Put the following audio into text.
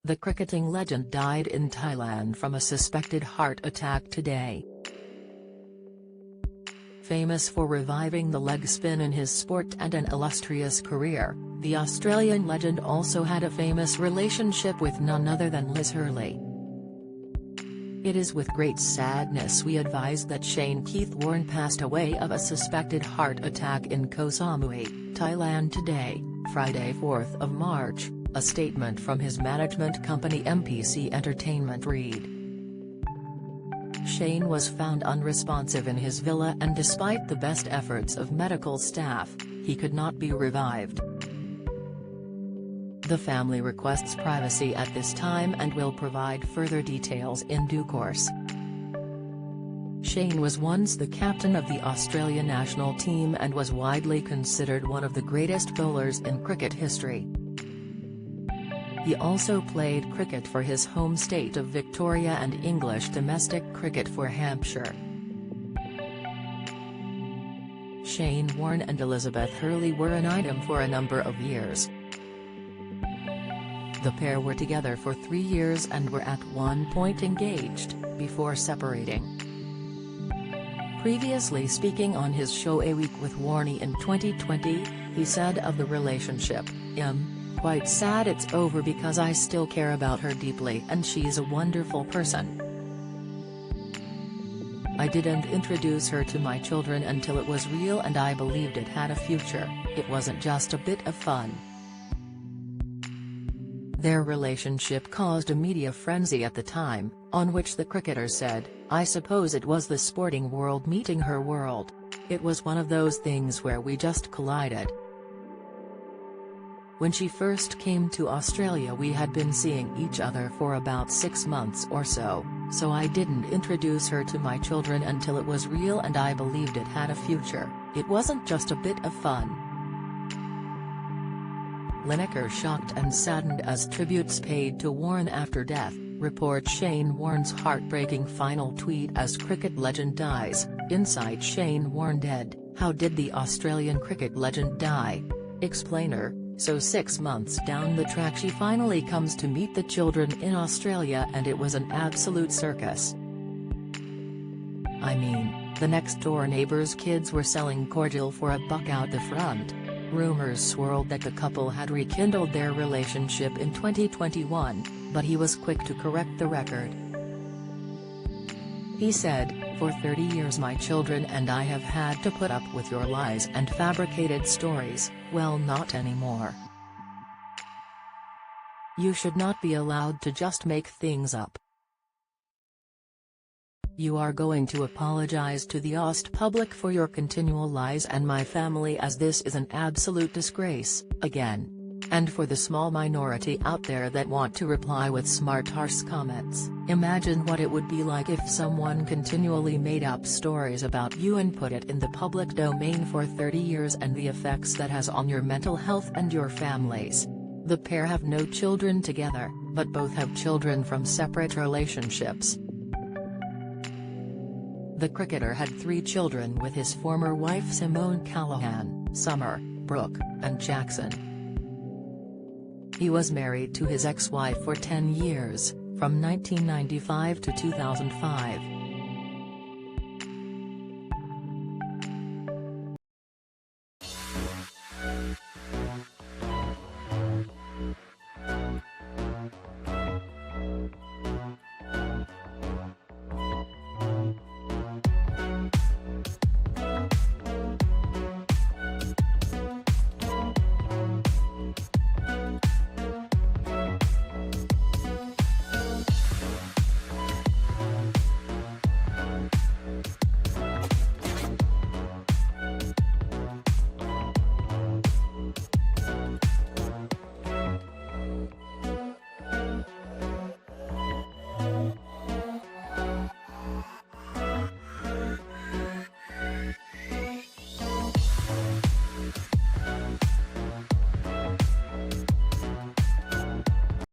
The cricketing legend died in Thailand from a suspected heart attack today. Famous for reviving the leg spin in his sport and an illustrious career, the Australian legend also had a famous relationship with none other than Liz Hurley. It is with great sadness we advise that Shane Keith Warne passed away of a suspected heart attack in Koh Samui, Thailand today, Friday 4th of March, a statement from his management company MPC Entertainment read. Shane was found unresponsive in his villa and despite the best efforts of medical staff, he could not be revived. The family requests privacy at this time and will provide further details in due course. Shane was once the captain of the Australian national team and was widely considered one of the greatest bowlers in cricket history. He also played cricket for his home state of Victoria and English domestic cricket for Hampshire. Shane Warne and Elizabeth Hurley were an item for a number of years. The pair were together for 3 years and were at one point engaged, before separating. Previously speaking on his show A Week with Warne in 2020, he said of the relationship, "Quite sad it's over because I still care about her deeply and she's a wonderful person. I didn't introduce her to my children until it was real and I believed it had a future, it wasn't just a bit of fun." Their relationship caused a media frenzy at the time, on which the cricketer said, "I suppose it was the sporting world meeting her world. It was one of those things where we just collided. When she first came to Australia we had been seeing each other for about 6 months or so I didn't introduce her to my children until it was real and I believed it had a future, it wasn't just a bit of fun." Lineker shocked and saddened as tributes paid to Warne after death, reports Shane Warne's heartbreaking final tweet as cricket legend dies, inside Shane Warne dead, how did the Australian cricket legend die? Explainer, so 6 months down the track she finally comes to meet the children in Australia and it was an absolute circus. I mean, the next door neighbor's kids were selling cordial for $1 out the front. Rumors swirled that the couple had rekindled their relationship in 2021, but he was quick to correct the record. He said, "For 30 years my children and I have had to put up with your lies and fabricated stories, well not anymore. You should not be allowed to just make things up. You are going to apologize to the Aust public for your continual lies and my family as this is an absolute disgrace, again. And for the small minority out there that want to reply with smart harsh comments, imagine what it would be like if someone continually made up stories about you and put it in the public domain for 30 years and the effects that has on your mental health and your families." The pair have no children together, but both have children from separate relationships. The cricketer had 3 children with his former wife Simone Callaghan, Summer, Brooke, and Jackson. He was married to his ex-wife for 10 years, from 1995 to 2005.